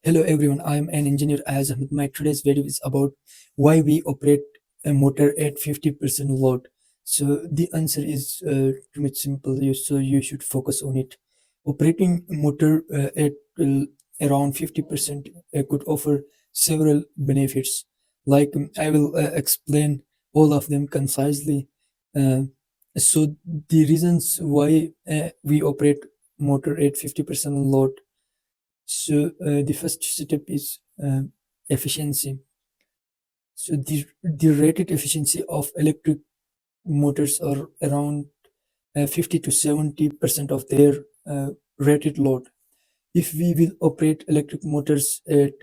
Hello everyone, I am an engineer as my today's video is about why we operate a motor at 50% load. So the answer is too much simple, so you should focus on it. Operating a motor at around 50% could offer several benefits. Like I will explain all of them concisely. Uh, so the reasons why we operate motor at 50% load. So the first step is efficiency. So the rated efficiency of electric motors are around 50 to 70% of their rated load. If we will operate electric motors at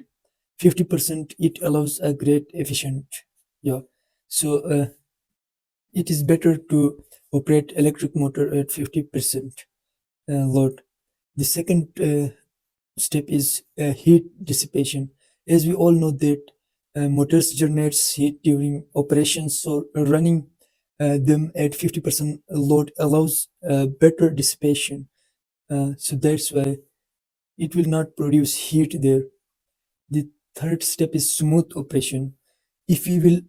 50%, it allows a great efficient. Yeah. So it is better to operate electric motor at 50% load. The second step is heat dissipation. As we all know that motors generates heat during operations, so running them at 50% load allows better dissipation. So that's why it will not produce heat there. The third step is smooth operation. If we will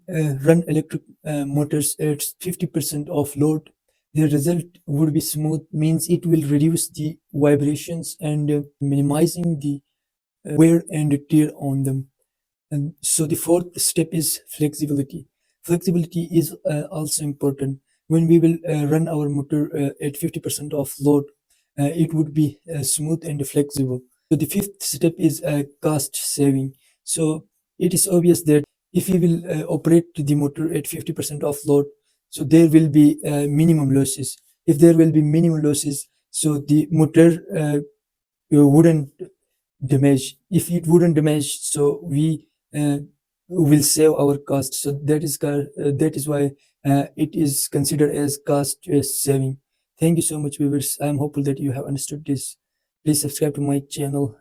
run electric motors at 50% of load, the result would be smooth, means it will reduce the vibrations and minimizing the wear and tear on them. And so the fourth step is flexibility. Flexibility is also important. When we will run our motor at 50% of load, it would be smooth and flexible. So the fifth step is cost saving. So it is obvious that if we will operate the motor at 50% of load, so there will be minimum losses. If there will be minimum losses, so the motor wouldn't damage. If it wouldn't damage, so we will save our cost. So that is why it is considered as cost saving. Thank you so much, viewers. I am hopeful that you have understood this. Please subscribe to my channel.